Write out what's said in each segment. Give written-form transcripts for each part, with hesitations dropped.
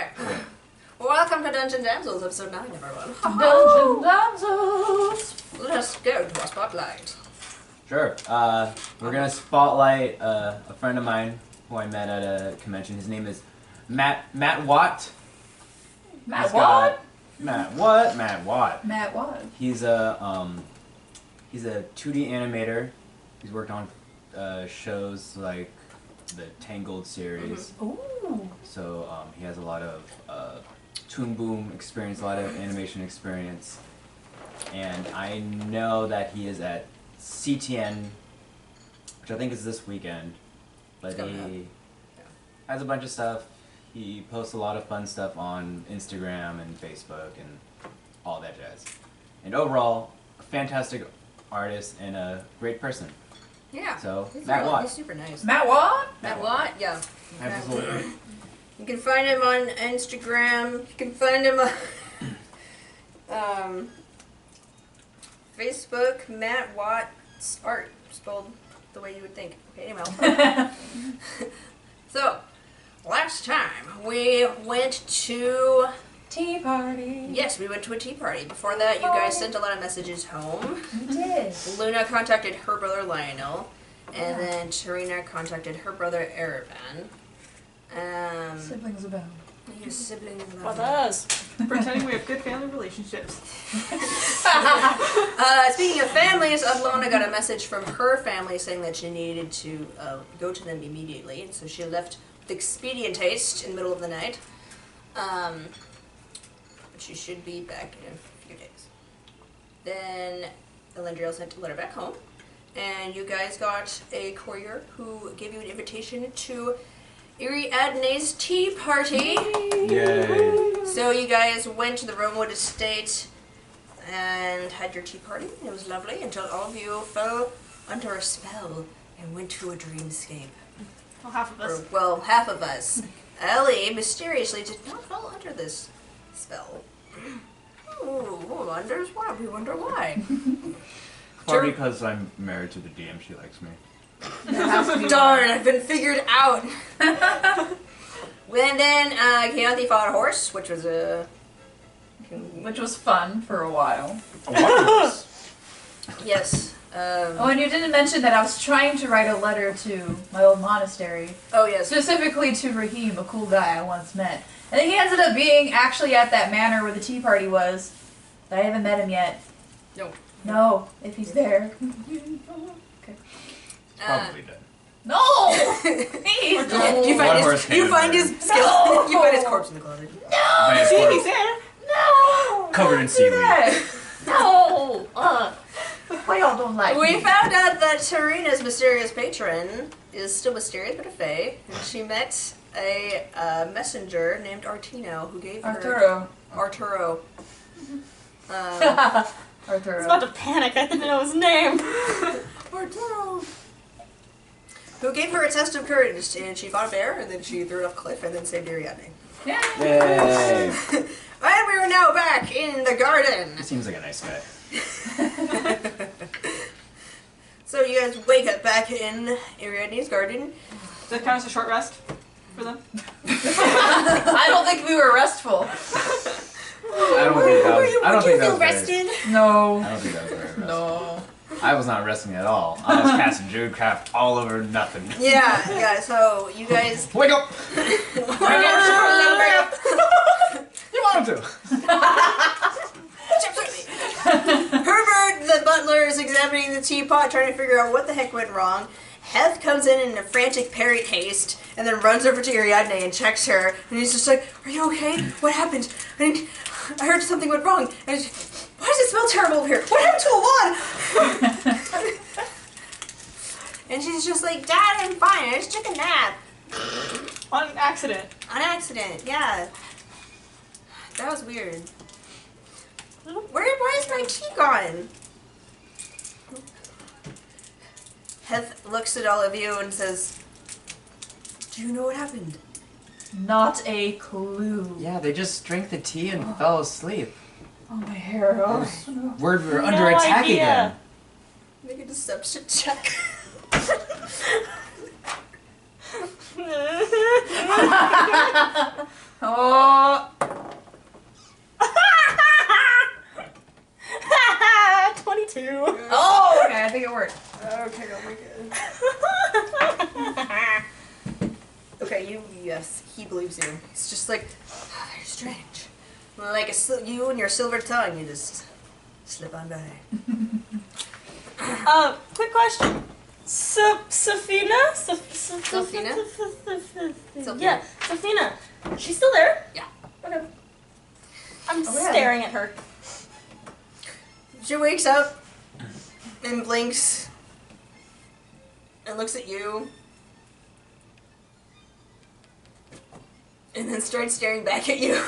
Okay. Welcome to Dungeon Damsels, episode 9, everyone. Dungeon Damsels! Let's go to our spotlight. Sure. We're gonna spotlight a friend of mine who I met at a convention. His name is Matt Watt. Matt Watt? Matt Watt. Matt Watt. Matt Watt. He's a 2D animator. He's worked on shows like the Tangled series. Ooh. So he has a lot of Toon Boom experience, a lot of animation experience, and I know that he is at CTN, which I think is this weekend. But he has a bunch of stuff. He posts a lot of fun stuff on Instagram and Facebook and all that jazz. And overall, a fantastic artist and a great person. Yeah. So, he's Matt Watt. He's super nice. Matt Watt? Matt Watt? Yeah. Absolutely. You can find him on Instagram. You can find him on Facebook. Matt Watt's art, spelled the way you would think. Okay, anyway. So, last time we went to... Tea party. Yes, we went to a tea party. Before that, you guys sent a lot of messages home. We did. Luna contacted her brother Lionel, and then Tarina contacted her brother Aravan. Siblings abound. Your siblings With love us. Pretending we have good family relationships. Speaking of families, Lana got a message from her family saying that she needed to go to them immediately, and so she left with expedient haste in the middle of the night. But she should be back in a few days. Then Elendriel sent a letter back home, and you guys got a courier who gave you an invitation to Iyenier's tea party. Yay. So you guys went to the Romewood estate and had your tea party. It was lovely until all of you fell under a spell and went to a dreamscape. Well, half of us. Or, well, half of us. Ellie mysteriously did not fall under this spell. Oh, wonders why? We wonder why. Or because I'm married to the DM, she likes me. Darn, I've been figured out. And then Keonthi fought a horse, which was a... Which was fun for a while. Yes. Oh, and you didn't mention that I was trying to write a letter to my old monastery. Oh, yes. Specifically to Raheem, a cool guy I once met. And he ended up being actually at that manor where the tea party was. I haven't met him yet. No. No, if he's there. Okay. Probably dead. No! Please! Do you find his No! You find his corpse in the closet. No! See, he's there. No! Covered in seaweed. No! Why y'all don't like We me? found out that Tarina's mysterious patron is still mysterious but a fae, and she met a messenger named Artino who gave her... Arturo. I was about to panic. I didn't know his name. Arturo. Who gave her a test of courage, and she fought a bear, and then she threw it off a cliff, and then saved Iriadnae. Yay! And we are now back in the garden. He seems like a nice guy. So you guys wake up back in Iriadnae's garden. Does that count as a short rest for them? I don't think we were restful. I don't think that was. I don't think that was rested? No. I don't think that was very restful. No. I was not resting at all. I was casting Druidcraft all over nothing. Yeah, so you guys... Wake up! You want him to. Herbert, the butler, is examining the teapot, trying to figure out what the heck went wrong. Heth comes in a frantic parry haste, and then runs over to Iriadnae and checks her, and he's just like, "Are you okay? What happened? I heard something went wrong. And why does it smell terrible over here? What happened to a wand?" And she's just like, "Dad, I'm fine. I just took a nap." On accident. On accident, yeah. That was weird. Why is my tea gone? Heth looks at all of you and says, "Do you know what happened?" Not a clue. Yeah, they just drank the tea and fell asleep. Oh, my hair. Oh. We're under attack idea. again. Make a deception check. Oh. 22. Oh, okay, I think it worked. Okay, oh my god. Okay, yes, he believes you. It's just like, very strange. Like you and your silver tongue, you just slip on by. Quick question. Safina? Safina? Yeah, Safina. She's still there? Yeah. Okay. I'm Oh, yeah. staring at her. She wakes up and blinks and looks at you and then starts staring back at you.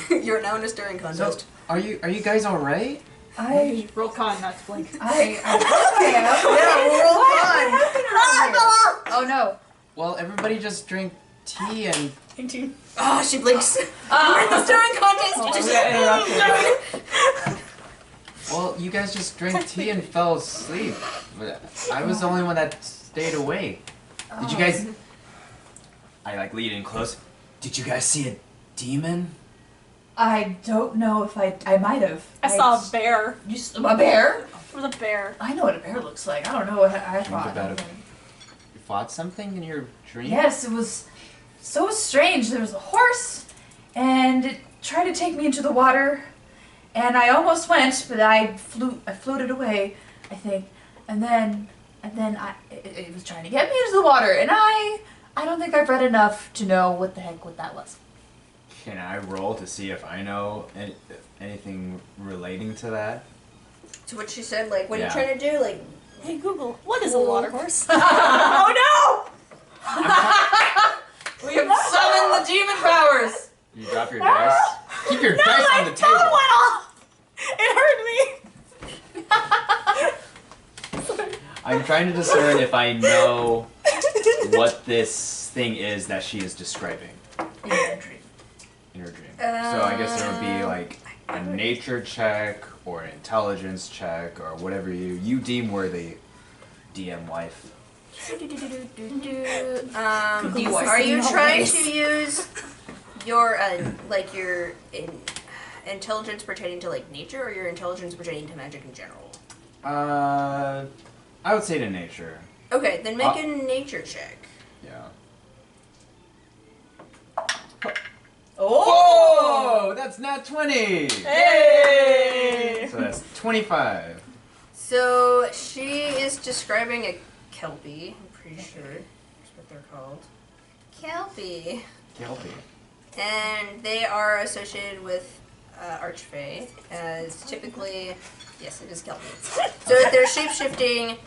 You're now in a staring contest. So, are you guys all right? I Roll con, not to blink. am. Yeah, we're all fine. Oh no. Well, everybody just drink tea and. 18. Oh, she blinks. We're in the staring contest. Oh, Just- Well, you guys just drank tea and fell asleep. I was the only one that stayed awake. Did you guys? I like lean in close. Did you guys see a demon? I don't know if I might have. I saw a bear. A bear? It was a bear. I know what a bear looks like. I don't know what I Think thought. about it. You fought something in your dream? Yes, it was so strange. There was a horse, and it tried to take me into the water, and I almost went, but I floated away, I think, and then it was trying to get me into the water, and I don't think I've read enough to know what the heck that was. Can I roll to see if I know anything relating to that? To what she said, like, what are you Yeah. trying to do? Like, Hey Google, what is a water horse? Oh no! We have summoned the demon powers! You drop your dice. Keep your dice on the Phone table. went off! It hurt me! I'm trying to discern if I know what this thing is that she is describing In your dream. in her dream. So I guess it would be like a nature check or an intelligence check or whatever you deem worthy, DM wife. are you trying to use your intelligence pertaining to like nature, or your intelligence pertaining to magic in general? I would say to nature. Okay, then make a nature check. Yeah. Oh! That's not 20! Hey! So that's 25. So she is describing a kelpie. I'm pretty sure that's what they're called. Kelpie. Kelpie. And they are associated with Archfey as typically, yes, it is Kelpie. So they're shape-shifting,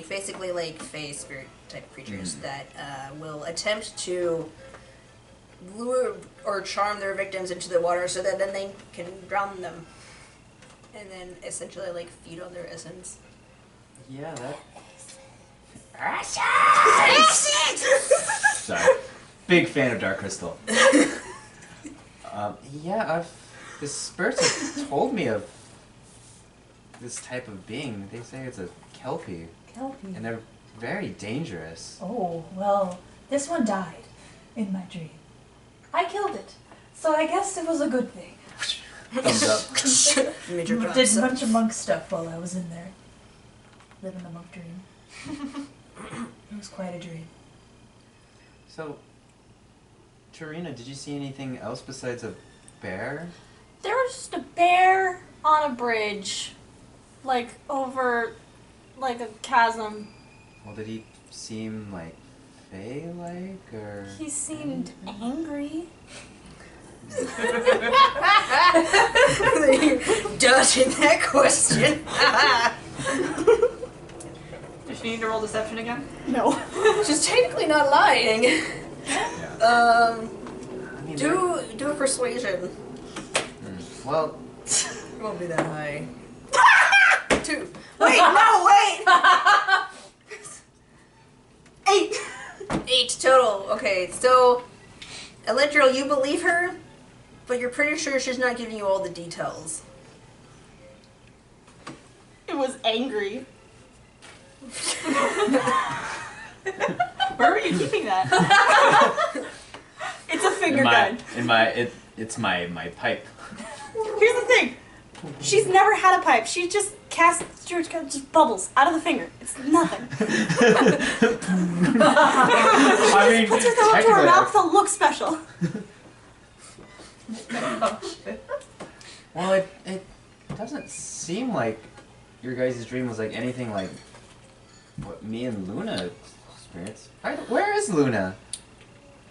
basically like Fey spirit type creatures that will attempt to lure or charm their victims into the water so that then they can drown them. And then essentially like feed on their essence. Yeah, that. Essence! Sorry. Big fan of Dark Crystal. The spirits have told me of this type of being. They say it's a kelpie, Kelpie. and they're very dangerous. Oh, well, this one died in my dream. I killed it, so I guess it was a good thing. Thumbs up. Major Did drops. a bunch of monk stuff while I was in there. Living the monk dream. It was quite a dream. So, Tarina, did you see anything else besides a bear? There was just a bear on a bridge. Like, over, like, a chasm. Well, did he seem like Fey-like, or? He seemed angry. Dodging that question. Does she need to roll deception again? No. She's technically not lying. Yeah. Um, I mean, do a persuasion. well, It won't be that high. 2. Wait, no, wait! 8. 8 total. Okay, so Electro, you believe her, but you're pretty sure she's not giving you all the details. It was angry. Where were you keeping that? It's a finger gun. It's my pipe. Here's the thing. She's never had a pipe. She just casts just bubbles out of the finger. It's nothing. I mean, Puts her thumb up to her mouth to look special. Well, it doesn't seem like your guys' dream was like anything like what me and Luna experienced. Where is Luna?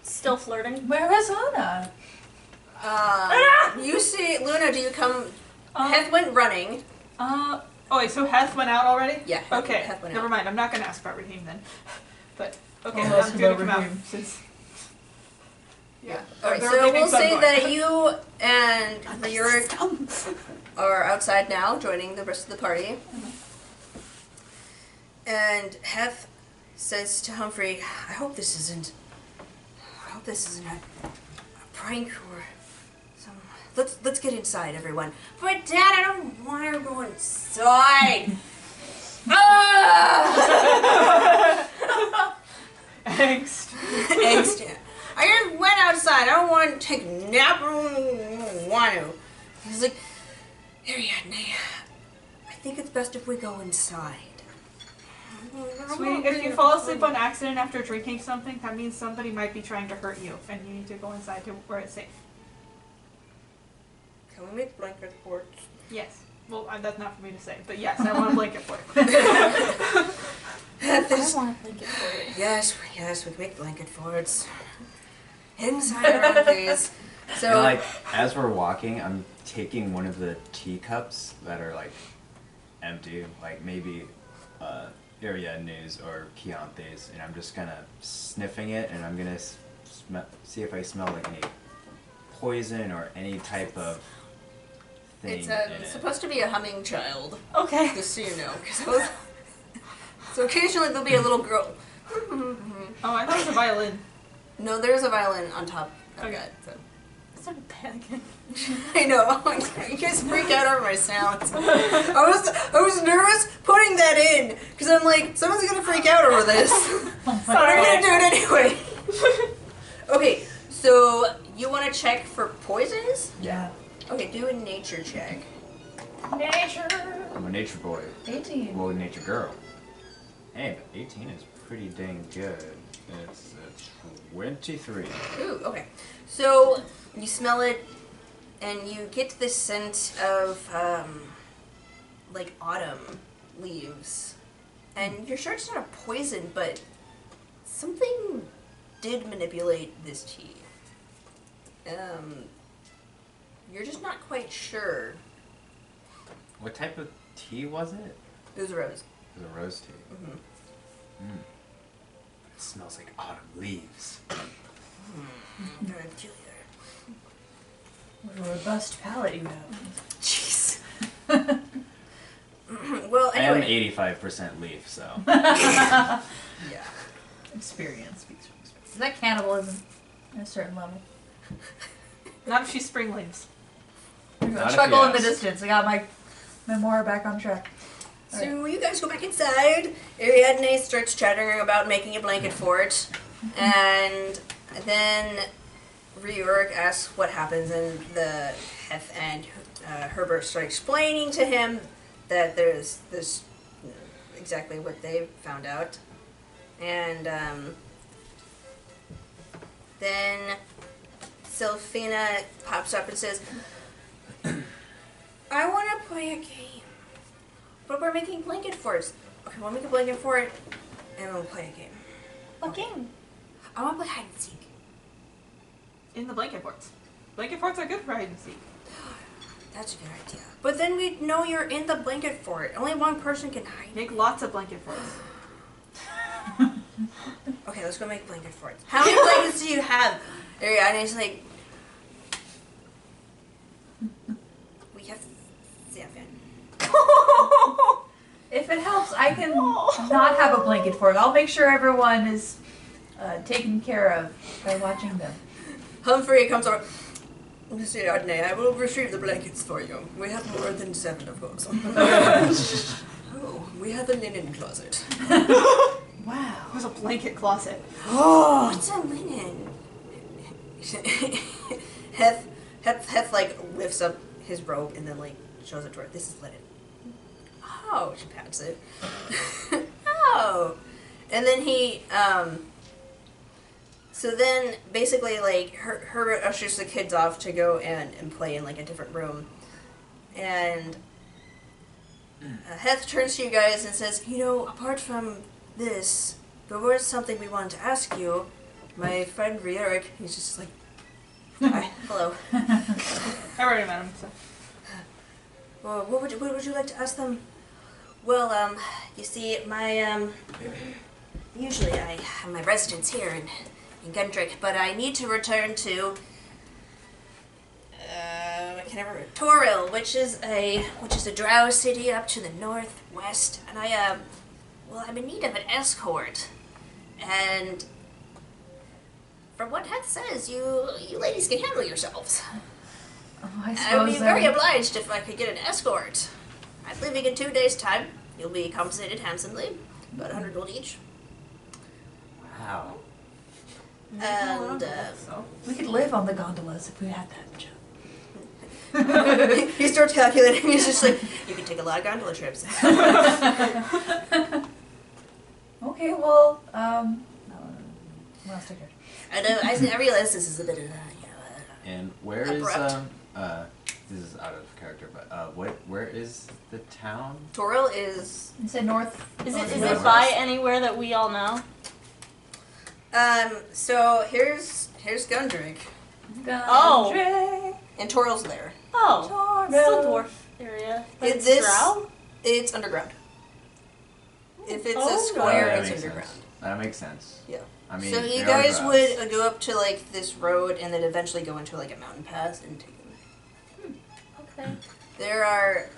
Still flirting. Where is Luna? You see, Luna, do you come? Heth went running. Oh, wait, so Heth went out already? Yeah. Okay, Heth went never out. mind. I'm not going to ask about Raheem then. But, okay, Oh, I'm that's going to about come out Raheem. since... Yeah. Alright, They're so leaving, we'll so I'm say going. that you and Lyric are outside now, joining the rest of the party. And Heth says to Humphrey, I hope this isn't a prank or some... Let's get inside, everyone. But Dad, I don't want to go inside. Angst. Angst. I just went outside. I don't want to take a nap. I don't want to. He's like, Iyenier, I think it's best if we go inside. Sweetie, if you fall asleep on accident after drinking something, that means somebody might be trying to hurt you, and you need to go inside to where it's safe. Can we make blanket forts? Yes. Well, that's not for me to say, but yes, I want a blanket for it. I want a blanket for it. Yes, we make blanket forts. Inside our own place. So, And like as we're walking, I'm taking one of the teacups that are like empty, like maybe Iriadnae's or Chianthe's, and I'm just kind of sniffing it, and I'm gonna see if I smell like any poison or any type of thing it's in it. supposed to be a humming child, Okay. just so you know. So occasionally there'll be a little girl. Oh, I thought it was a violin. No, there's a violin on top of Okay. that. So. I started panicking. I know. You guys freak out over my sounds. I was nervous putting that in because I'm like, someone's gonna freak out over this. But I'm gonna do it anyway. Okay, so you want to check for poisons? Yeah. Okay, do a nature check. Nature. I'm a nature boy. 18. Well, a nature girl. Hey, but 18 is pretty dang good. It's 23. Ooh, okay. So you smell it, and you get this scent of like autumn leaves, and you're sure it's not a poison, but something did manipulate this tea. You're just not quite sure. What type of tea was it? It was a rose. It was a rose tea. Mm-hmm. It smells like autumn leaves. Very peculiar. What a robust palate you have. Jeez. Well, I am anyway. 85% leaf, so. Yeah. Experience speaks for experience. Is that cannibalism at a certain level? Not if she's spring leaves. Not if Chuckle in the yes. distance. I got my memoir back on track. So you guys go back inside. Iriadnae starts chattering about making a blanket fort, and then Reorg asks what happens, and the Heth and Herbert start explaining to him that there's this exactly what they found out, and then Sylphina pops up and says, "I want to play a game." But we're making blanket forts. Okay, we'll make a blanket fort, and we'll play a game. What game? I want to play hide and seek. In the blanket forts. Blanket forts are good for hide and seek. That's a good idea. But then we know you're in the blanket fort. Only one person can hide. Make lots of blanket forts. Okay, let's go make blanket forts. How many blankets do you have? Ariadne's like, we have 7. If it helps, I can not have a blanket for it. I'll make sure everyone is taken care of by watching them. Humphrey comes over. Miss Iyenier, I will retrieve the blankets for you. We have more than 7, of course. Oh, we have a linen closet. Wow. It was a blanket closet. Oh, what's a linen? Heth like lifts up his robe and then like shows it to her. This is linen. Oh, she pats it. Oh, and then he So then basically like Herbert ushers the kids off to go and play in like a different room, and Heth turns to you guys and says, you know, apart from this, there was something we wanted to ask you. My friend Rieric, he's just like, hi, hello. I already met him, so. Well, what would you like to ask them? Well, you see, my, usually I have my residence here in Gundrick, but I need to return to, I can never, Toril, which is a Drow city up to the northwest, and I'm in need of an escort, and from what Heth says, you ladies can handle yourselves. Oh, I I would be suppose very obliged if I could get an escort. I'm leaving in 2 days' time. You'll be compensated handsomely, about 100 gold each. Wow. And So. we could live on the gondolas if we had that job. he starts calculating. He's just like, you can take a lot of gondola trips. Okay, well, what else did I I realize this is a bit of And where is Abrupt. this is out of character, but where is the town? Toril is You said north. Is north- it by anywhere that we all know? so here's Gundrick, Gundrick. and Toril's there. Oh, it's still dwarf area. But It's it's this- Drow? It's underground. If it's Oh, a square, that it's makes underground. sense. That makes sense. Yeah. I mean, So you they are guys Drows. would go up to like this road and then eventually go into like a mountain pass and take them. Okay. There are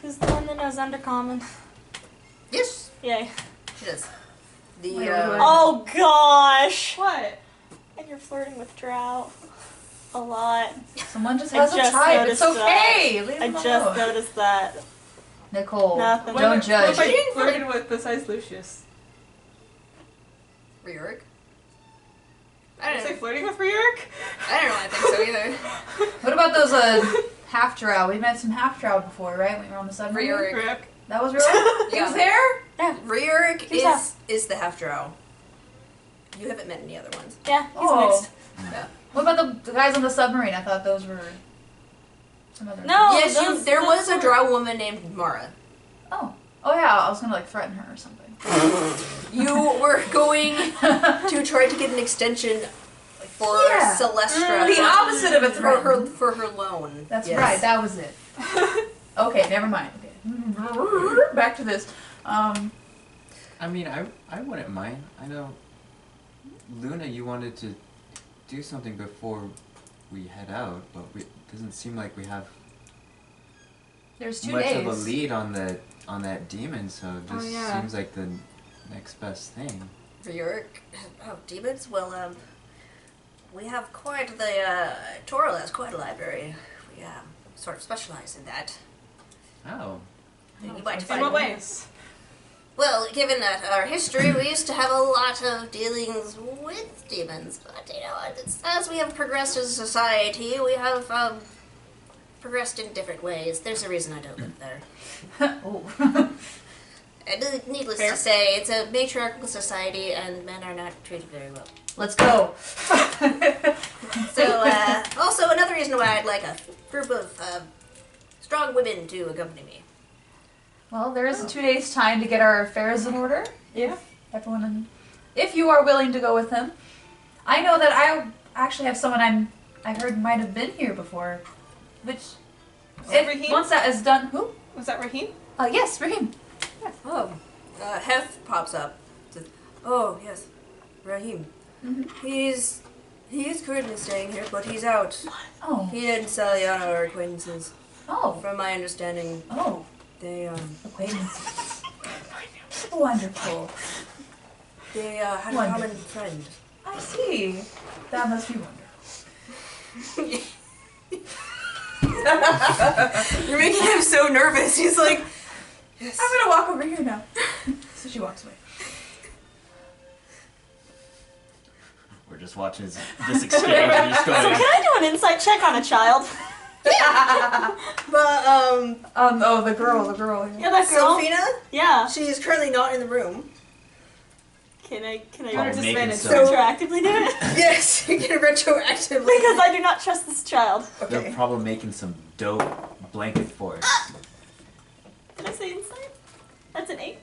Who's the one that knows Undercommon? yes, Yay. she does. The Wait, Oh gosh! What? And you're flirting with Drow. A lot. Someone just I has a just type. It's noticed okay. Leave I them just alone. noticed that. Nicole, Nothing. don't judge. What are you flirting with besides Lucius? Rioric. Did you say flirting with Rieric? I don't know. I think so either. What about those half drow? We met some half drow before, right? When we were on the submarine. Rioric. Rieric. That was really. He Yeah. was there. Yeah. Rioric He's half. is the half drow. You haven't met any other ones. Yeah, he's Oh. mixed. Yeah. What about the guys on the submarine? I thought those were some other. No. yes, there those was a were- drow woman named Mara. Oh. Oh yeah. I was gonna like threaten her or something. You were going to try to get an extension for Yeah. Celestra. The opposite of a threat. For her loan. That's Yes. right. That was it. Okay. Never mind. Okay. Back to this. I mean, I wouldn't mind. I know, Luna, you wanted to do something before we head out, but it doesn't seem like we have There's 2 much days. of a lead on that demon, so it just yeah. seems like the next best thing. Rioric. Oh, demons? Well, we have quite the, Toril has quite a library. We, sort of specialize in that. Oh. You might In find what ways? Well, given that our history, we used to have a lot of dealings with demons, but you know, as we have progressed as a society, we have progressed in different ways. There's a reason I don't live there. Oh. And needless Fair. to say, it's a matriarchal society, and men are not treated very well. Let's go. So, also another reason why I'd like a group of strong women to accompany me. Well, there is 2 days' time to get our affairs in order. Yeah. Everyone, if you are willing to go with him, I know that I actually have someone I heard might have been here before, which Raheem? once that is done, who? Was that Raheem? Yes, Raheem. Oh, Heth pops up. Says, oh yes, Raheem. Mm-hmm. He is currently staying here, but he's out. Oh, He and Saliana are acquaintances. oh, From my understanding, oh, they acquaintances. Wonderful. had a Wonderful. common friend. I see. That must be wonderful. You're making him so nervous. He's like, Yes. I'm gonna walk over here now. So she walks away. We're just watching this exchange. And just So going, can I do an insight check on a child? But, Oh, the girl. Yeah, that girl. Sophina, Yeah. she is currently not in the room. Can I Oh, making disadvantage some- retroactively do it? Yes, you can retroactively. Because I do not trust this child. Okay. They're probably making some dope blanket forts. Did I say insight? That's an 8.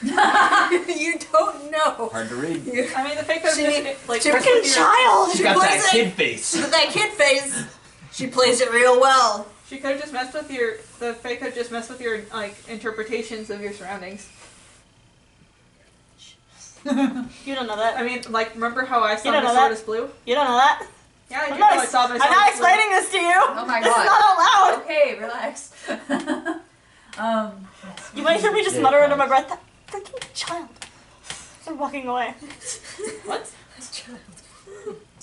You don't know. Hard to read. I mean, the fake could She- just like she- mess Freaking with your- child! She got plays that it. kid face. With that kid face, she plays it real well. She could have just messed with your. The fake could just mess with your like interpretations of your surroundings. You don't know that. I mean, like, remember how I saw You don't my know sword that? as blue? You don't know that. Yeah, I do I'm know not, I saw my I'm sword not as blue. explaining this to you. Oh my This is god. not out loud. Okay, relax. You might hear me just Yeah, mutter under fine. my breath, that freaking child. Start walking away. What? It's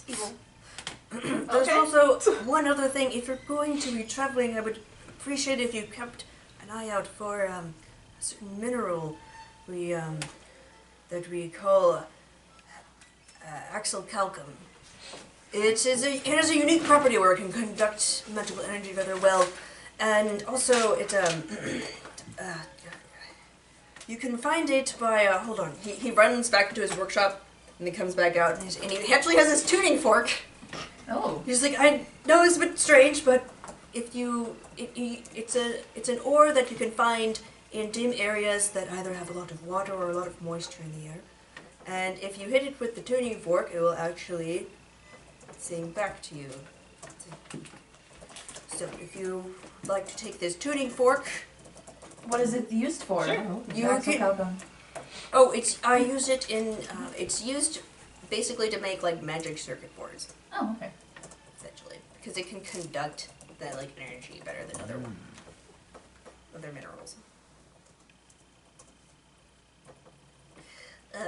evil. There's Okay. also one other thing. If you're going to be traveling, I would appreciate if you kept an eye out for a certain mineral that we call axelcalcum. It has a unique property where it can conduct magical energy rather well, and also it you can find it by hold on. He runs back into his workshop and he comes back out and he actually has his tuning fork. Oh. He's like, I know it's a bit strange, but if it's an ore that you can find in dim areas that either have a lot of water or a lot of moisture in the air. And if you hit it with the tuning fork, it will actually sing back to you. So if you like to take this tuning fork, What is it used for? Sure. You Axel can- Calcum. I use it in it's used basically to make like magic circuit boards, Oh, okay. essentially, because it can conduct that like energy better than other minerals.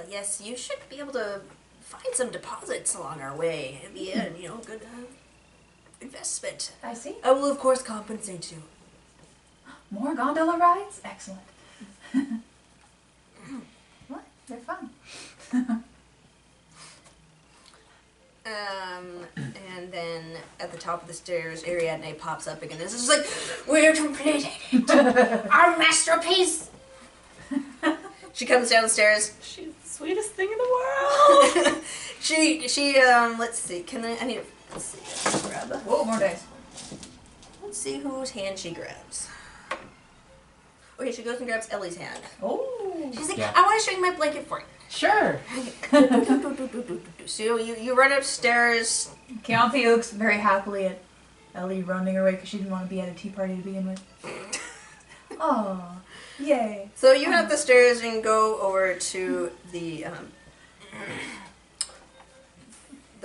Yes, you should be able to find some deposits along our way. It'd be a good investment. I see. I will of course compensate you. More gondola rides? Excellent. What? They're fun. And then at the top of the stairs, Iyenier pops up again. This is like, we're completed it. Our masterpiece. She comes downstairs. She's the sweetest thing in the world. she let's see. Let's see. Grab the, Whoa, more dice. let's see whose hand she grabs. Okay, she goes and grabs Ellie's hand. Oh. She's like, Yeah. I want to show you my blanket for you. Sure. So you run upstairs. Keonthi looks very happily at Ellie running away because she didn't want to be at a tea party to begin with. Oh, yay. So you head up the stairs and go over to the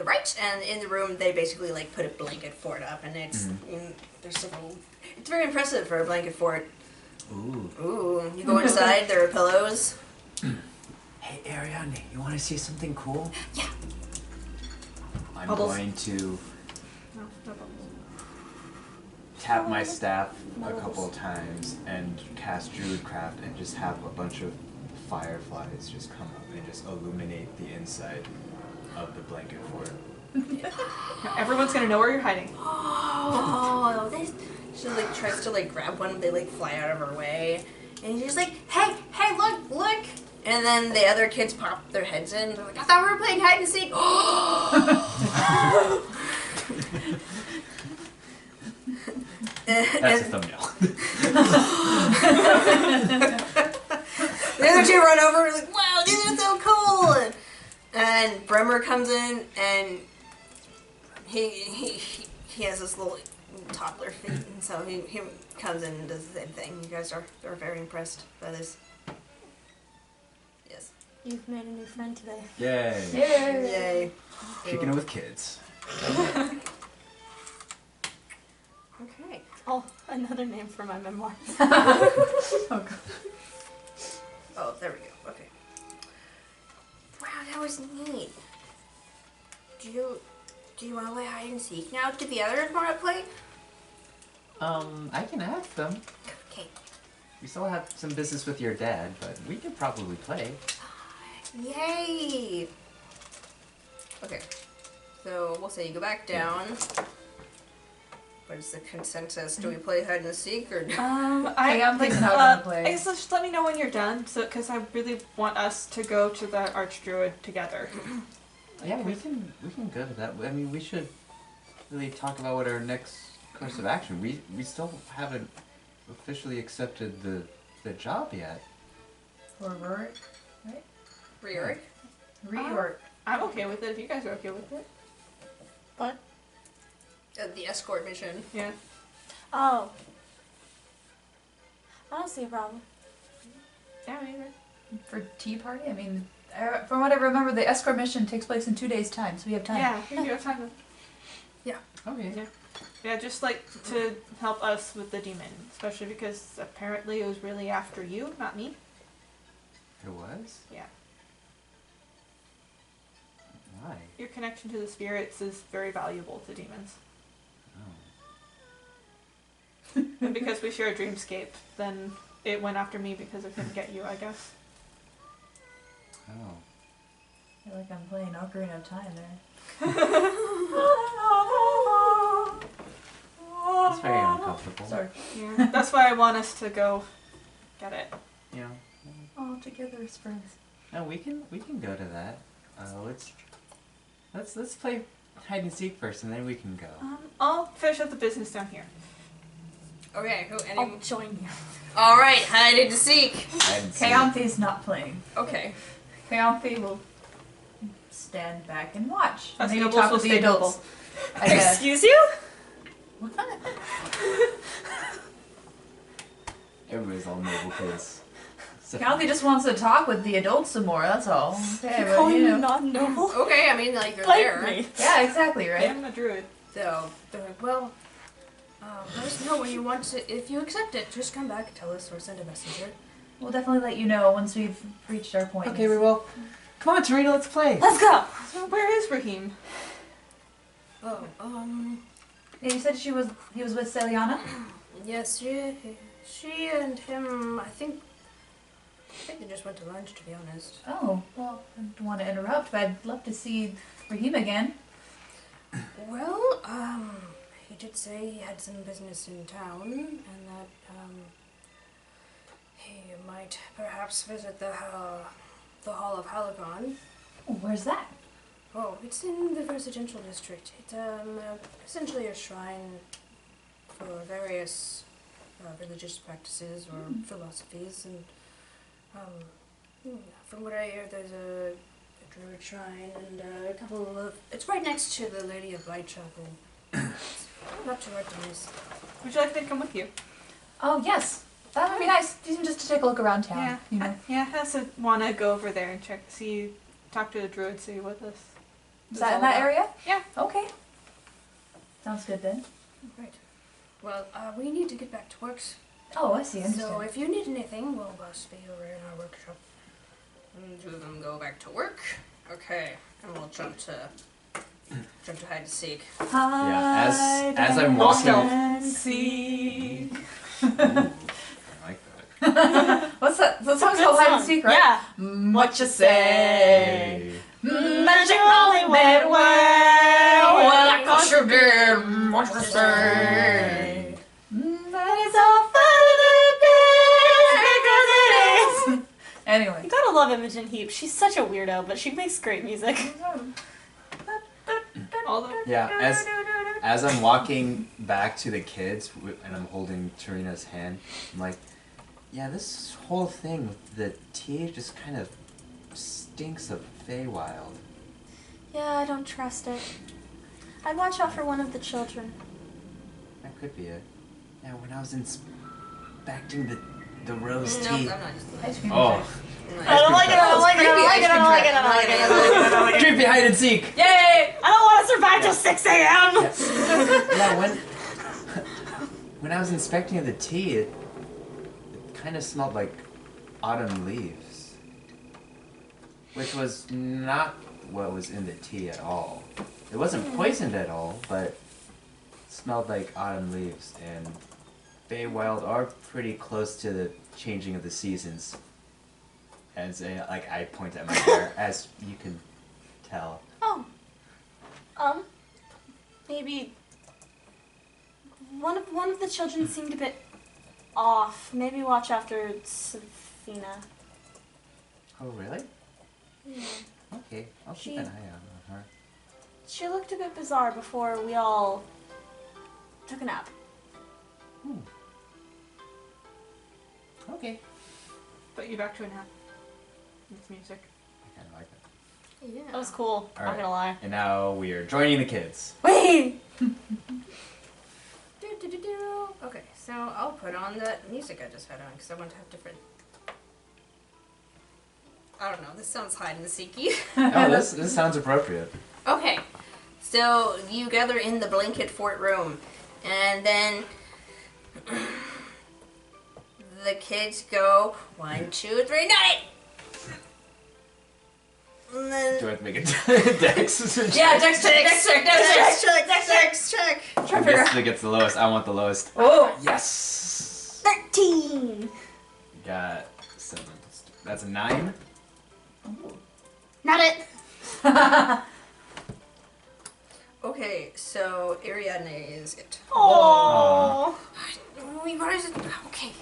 right, and in the room they basically like put a blanket fort up, and it's there's several. It's very impressive for a blanket fort. Ooh. Ooh, you go inside. There are pillows. Hey, Ariadne, you want to see something cool? Yeah. I'm Bubbles. going to No, no bubbles. tap my staff a couple of times and cast Druidcraft and just have a bunch of fireflies just come up and just illuminate the inside of the blanket fort. Now everyone's gonna know where you're hiding. Oh, she like tries to like grab one, they like fly out of her way, and she's like, "Hey, look!" And then the other kids pop their heads in. They're like, "I thought we were playing hide and seek." That's a thumbnail. The other two run over and are like, "Wow, these are so cool!" And Bremer comes in and he has this little toddler feet, and so he comes in and does the same thing. You guys are very impressed by this. Yes. You've made a new friend today. Yay. Yay. Yay. Kicking it with kids. Okay. Oh, another name for my memoir. Oh, God. Oh, there we go. Okay. Wow, that was neat. Do you want to play hide and seek now? Did the others want to play? I can ask them. Okay. We still have some business with your dad, but we could probably play. Yay! Okay. So we'll say you go back down. What is the consensus? Do we play hide and seek or? I'm thinking how we're gonna play. I guess just let me know when you're done, so because I really want us to go to the Archdruid together. Yeah, we can go to that. I mean, we should really talk about what our next course of action. We still haven't officially accepted the job yet. Or Rorik, right? Reorg? Reorg. I'm okay with it if you guys are okay with it. What? The escort mission. Yeah. Oh. I don't see a problem. Yeah, maybe. For tea party? I mean, from what I remember, the escort mission takes place in 2 days' time, so we have time. Yeah, we do have time. Okay. Yeah. Yeah, just like to help us with the demon, especially because apparently it was really after you, not me. It was? Yeah. Why? Your connection to the spirits is very valuable to demons. Oh. And because we share a dreamscape, then it went after me because it couldn't get you, I guess. Oh. I feel like I'm playing Ocarina of Time there. It's very uncomfortable. Sorry. Yeah. That's why I want us to go get it. You know. All together as friends. No, we can go to that. Let's play hide and seek first, and then we can go. I'll finish up the business down here. Okay. I'll join you. All right. Hide and seek. Hide and seek. Kayanthe's not playing. Okay. Kayanthe will stand back and watch. Us Maybe nobles talk will with the stay adults. I guess. Excuse you? What? Everybody's all noble case. Kayanthe just wants to talk with the adults some more, that's all. Okay, You're but, calling you me know. not noble? Okay. I mean, like you're Like there. me. Yeah, exactly, I right? am a druid. So they're like, well, let us know when you want to. If you accept it, just come back and tell us or send a messenger. We'll definitely let you know once we've reached our point. Okay, we will. Come on, Tarina, let's play. Let's go! So where is Raheem? Oh, Yeah, you said he was with Celiana? yes, she and him. I think they just went to lunch, to be honest. Oh, well, I don't want to interrupt, but I'd love to see Raheem again. Well, he did say he had some business in town, and that he might perhaps visit the Hall of Halagon. Oh, where's that? Oh, it's in the residential district. It's essentially a shrine for various religious practices or philosophies, and from what I hear, there's a druid shrine and a couple of. It's right next to the Lady of Whitechapel. Not too hard to miss. Would you like me to come with you? Oh, yes. That would be nice, even just to take a look around town. Yeah. You know. I also want to go over there and talk to the druid, see what this. Is that in that area? Yeah. Okay. Sounds good then. Right. Well, we need to get back to work. Oh, I see. I understand. So if you need anything, we'll be over in our workshop. And two of them go back to work. Okay. And we'll jump to hide and seek. Yeah, as I'm walking. and See. Ooh, I like that. What's that? That song's Good called Hide and song. Seek, right? Yeah. What you say? Hey. Magic only went well. Well, I course you did. What you say? But it's all fun because it is. Anyway. You gotta love Imogen Heap. She's such a weirdo, but she makes great music. Yeah, as I'm walking back to the kids and I'm holding Tarina's hand, I'm like, yeah, this whole thing with the tea just kind of stinks of Feywild. Yeah, I don't trust it. I'd watch out for one of the children. That could be it. Yeah, when I was inspecting the rose Nope, tea. I'm not used to that. Ice cream. Oh. I don't like it, I don't like it, I don't like it, I don't like it, I don't like it, I don't like it, I don't like it. Creepy hide and seek. Yay! I don't want to survive till 6 a.m. Yeah, when I was inspecting the tea, it kind of smelled like autumn leaves, which was not what was in the tea at all. It wasn't poisoned at all, but it smelled like autumn leaves, and Feywild are pretty close to the changing of the seasons. As like I point at my hair, as you can tell. Oh. Maybe one of the children seemed a bit off. Maybe watch after Safina. Oh, really? Yeah. Okay, I'll keep an eye out on her. She looked a bit bizarre before we all took a nap. Okay. Put you back to a nap. With music. I kind of like that. Yeah. That was cool. All Not gonna lie. And now we are joining the kids. Wait! Okay, so I'll put on that music I just had on because I want to have different. I don't know. This sounds hide and seeky. Oh, this sounds appropriate. Okay, so you gather in the blanket fort room, and then the kids go 1, 2, 3, night. And then Do I have to make a dex? Yeah, dex check. I guess that gets the lowest. I want the lowest. Oh. Yes! 13! Got 7. That's a 9. Not it! Okay, so Iyenier is it. Aww. What is it? Okay.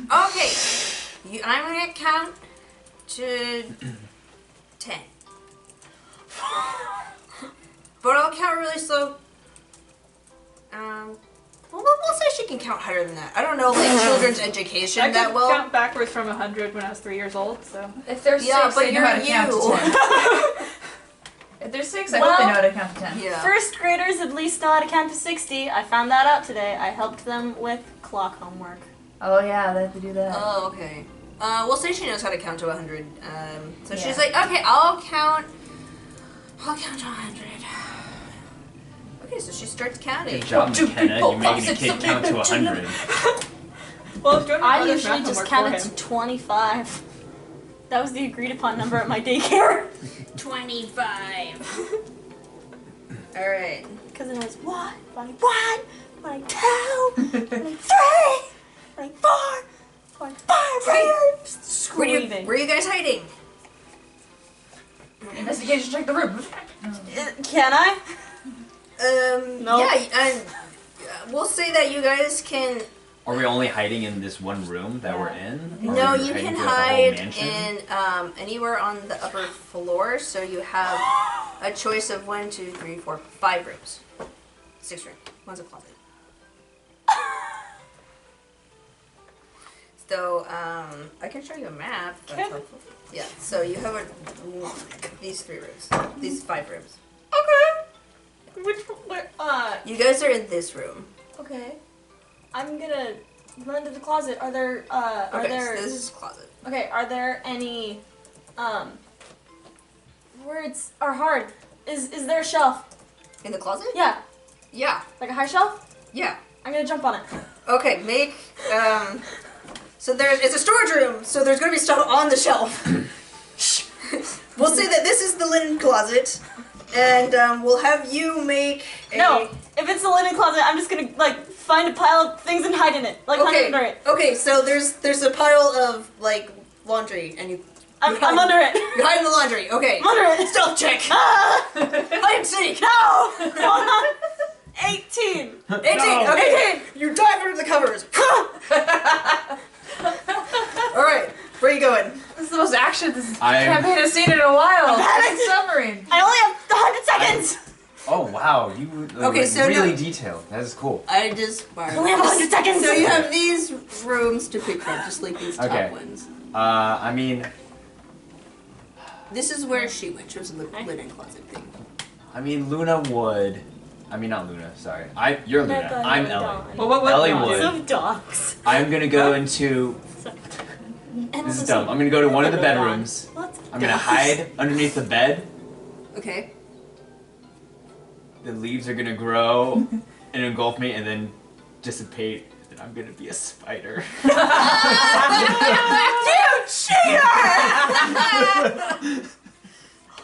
Okay. I'm gonna count to 10. But I'll count really slow. We'll say she can count higher than that. I don't know, like children's education I that could well. count backwards from 100 when I was 3 years old, so. If there's Yeah, 6, but they know how to you're count to you. 10. If there's 6, I hope they know how to count to 10. Yeah. First graders at least know how to count to 60. I found that out today. I helped them with clock homework. Oh yeah, they have to do that. Oh, okay. We'll say she knows how to count to 100. So Yeah. she's like, okay, I'll count to 100. Okay, so she starts counting. Good job, Two McKenna. people, You're making a opposites kid of count to people. 100. Well, if Jordan I does usually math just homework counted for to him. 25. That was the agreed upon number at my daycare. 25. Alright. Because it was 1, 21, 22, 23, 24, 25, right? Where Screaming. are you guys hiding? Investigation, check the room. Can I? No. Yeah, and we'll say that you guys can. Are we only hiding in this one room that we're in? Or No, are we you hiding can throughout the whole hide mansion? in anywhere on the upper floor, so you have a choice of 1, 2, 3, 4, 5 rooms. 6 rooms. One's a closet. So, I can show you a map. If that's helpful. Yeah, so you have these 3 rooms. These 5 rooms. Okay. Which, where, You guys are in this room. Okay. I'm gonna run to the closet. Are there, Okay, so this is a closet. Okay, are there any, words are hard. Is there a shelf? In the closet? Yeah. Yeah. Like a high shelf? Yeah. I'm gonna jump on it. Okay, make, so it's a storage room, so there's gonna be stuff on the shelf. We'll say that this is the linen closet, and, we'll have you make a... No, if it's the linen closet, I'm just gonna, like, find a pile of things and hide in it. Like, hide under it. Okay, so there's a pile of, like, laundry, and I'm under it. you hide in the laundry, okay. I'm under it. Stealth check! Ah! Hide and seek! No! Hold on. 18. 18, No. okay. You dive under the covers. Alright, where are you going? This is the most action this I'm- campaign has seen in a while. It's submarine. I only have 100 seconds. Oh wow, you Okay, like, so really no- detailed. That is cool. I just... I only have 100 seconds. So you have these rooms to pick from, just like these top Okay. ones. I mean, This is where she went. She was in the linen closet thing. Luna would. I mean, not Luna. Sorry, you're Luna. Mega I'm Dawn. Ellie. well, what Ellie would would. Of dogs. I'm gonna go into. This is dumb. I'm gonna go to one of the bedrooms. What? I'm gonna hide underneath the bed. Okay. The leaves are gonna grow and engulf me, and then dissipate. And I'm gonna be a spider. You cheater!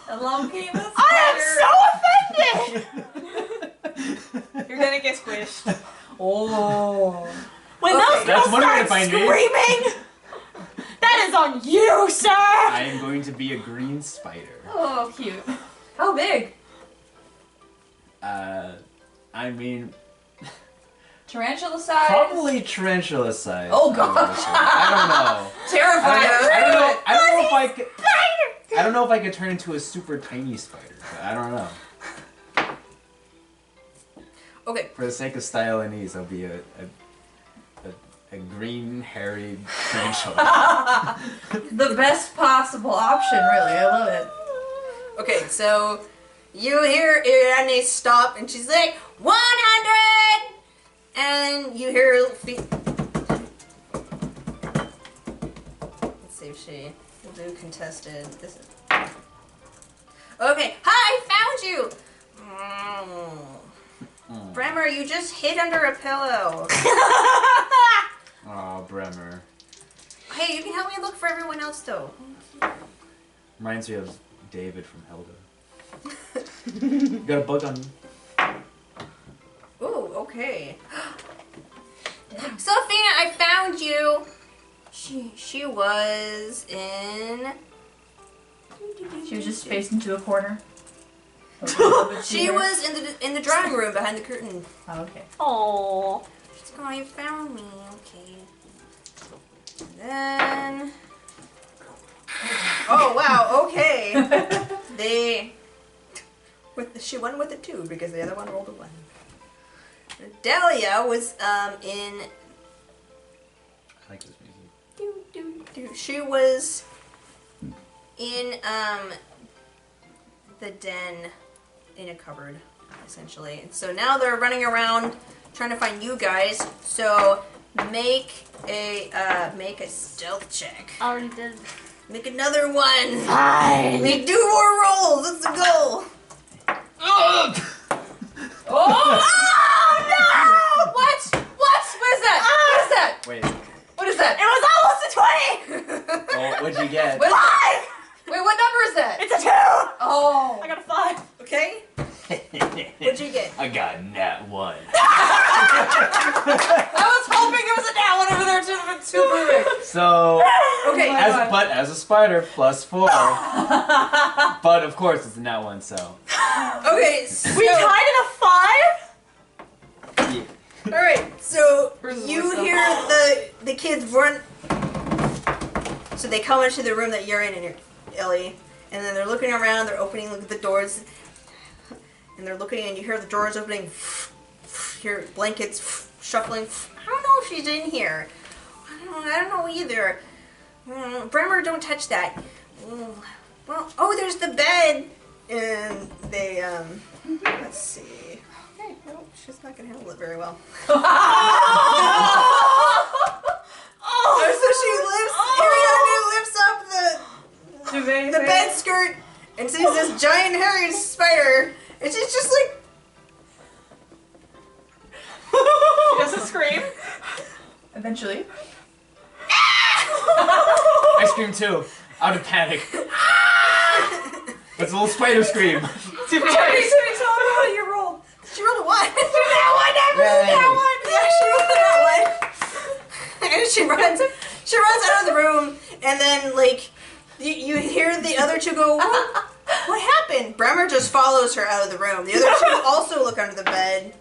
Along came a I am so offended! You're gonna get squished. Oh. When Okay. those That's girls one way to start find me. screaming, that is on you, sir! I am going to be a green spider. Oh, cute. How big? I mean, Tarantula size? probably tarantula size. Oh, God. I don't know. Terrifying. I don't know. I don't know if I could. I don't know if I could turn into a super tiny spider. But I don't know. Okay. For the sake of style and ease, I'll be a green hairy tarantula. The best possible option, really. I love it. Okay, so you hear Iyenier stop, and she's like, 100! And you hear her feet. Let's see if she will do contested. This is. Okay, hi, found you! Bremer, you just hid under a pillow. Aw, Bremer. Hey, you can help me look for everyone else, though. Reminds me of David from Helga. You got a bug on you. Ooh, okay. Sophina, I found you. She was in. She was just spaced into a corner. She was in the drawing room behind the curtain. Oh, okay. Aww. She's like, oh, you found me. Okay. And then. Oh wow. Okay. She won with a 2 because the other one rolled a 1. Dahlia was in. I like this music. She was in the den in a cupboard, essentially. And so now they're running around trying to find you guys. So make a stealth check. I already did. Make another one. Fine. Make 2 more rolls. That's the goal. Oh! No! What? What is that? What is that? Wait. What is that? It was almost a 20! Well, what'd you get? What? 5! Wait, what number is that? It's a 2! Oh. I got a 5. Okay. What'd you get? I got a nat 1. I was hoping it was a nat one over there too. Too perfect. So, Okay. as a spider, +4. But of course, it's a nat 1, so. Okay. So, We tied in a 5? Yeah. all right. So Where's the you worst hear the kids run. So they come into the room that you're in, Ellie, and then they're looking around. They're opening the doors, and they're looking, and you hear the doors opening. Hear blankets shuffling. I don't know if she's in here. I don't know either. Bremer, don't touch that. Well, oh, there's the bed, and they let's see. Okay, no, she's not gonna handle it very well. So she lifts. Iriadnae lifts up the bed skirt and sees this giant hairy spider, and she's just like. She doesn't scream. Eventually. I scream too, out of panic. It's a little spider scream. Timmy, tell me how you rolled. She rolled a 1. Yay. Yeah, she rolled that one. And she runs out of the room, and then like you hear the other 2 go, what happened? Bremer just follows her out of the room. The other 2 also look under the bed.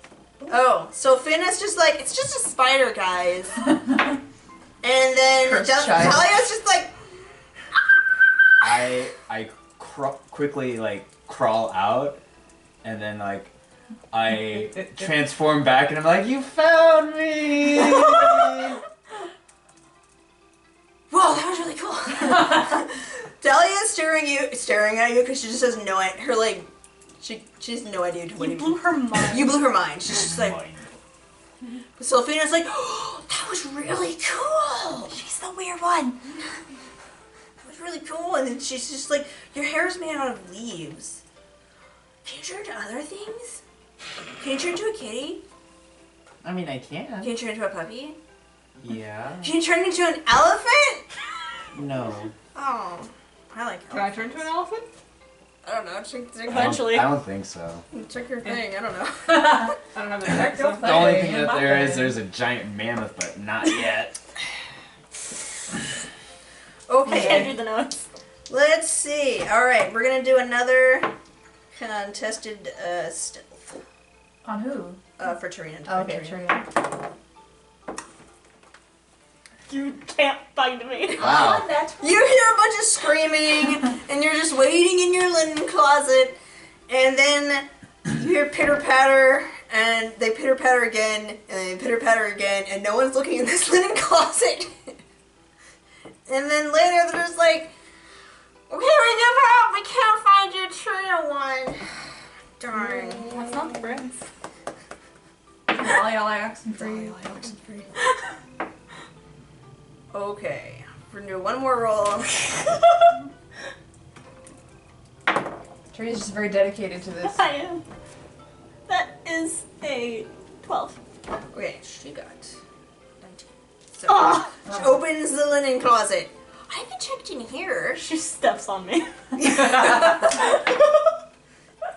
Oh, so Finna's just like, it's just a spider, guys. And then Dahlia's just like, I quickly like crawl out, and then like I transform back, and I'm like, you found me. whoa, that was really cool. Dahlia's staring at you because she just has no idea. Her like, she has no idea what You blew her mind. You blew her mind. She's just like. Sylphina's like, oh, that was really cool. She's the weird one. That was really cool. And then she's just like, your hair is made out of leaves. Can you turn into other things? Can you turn into a kitty? I mean, I can. Can you turn into a puppy? Yeah. Can you turn into an elephant? No. Oh, I like Can I turn into an elephant? I don't know. Check Eventually. I don't think so. check your thing. I don't know. I don't have the check. So. The only thing that there's a giant mammoth, but not yet. I can't Okay. do the notes. Let's see. All right, we're gonna do another contested stealth On who? for Tarina. Oh, okay, Tarina. You can't find me. Wow. You hear a bunch of screaming, and you're just waiting in your linen closet, and then you hear pitter patter, and they pitter patter again, and they pitter patter again, and no one's looking in this linen closet. And then later they're just like, okay, we give up, we can't find your Trina one. Darn. That's not the prince. Alex and free. Okay, we're gonna do one more roll. Tarina's just very dedicated to this. I am. That is a 12. Okay, she got 19. So Ah! she opens the linen closet. I haven't checked in here. She steps on me.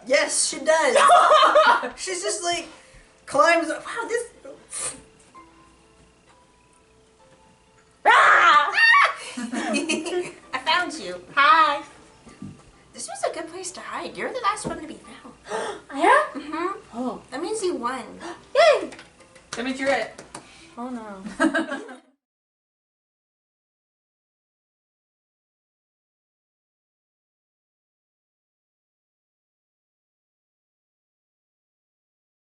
Yes, she does. She's just like climbs up. Wow, this. Ah! I found you. Hi. This was a good place to hide. You're the last one to be found. Yeah? Mm-hmm. Oh. That means you won. Yay! That means you're it. Oh no.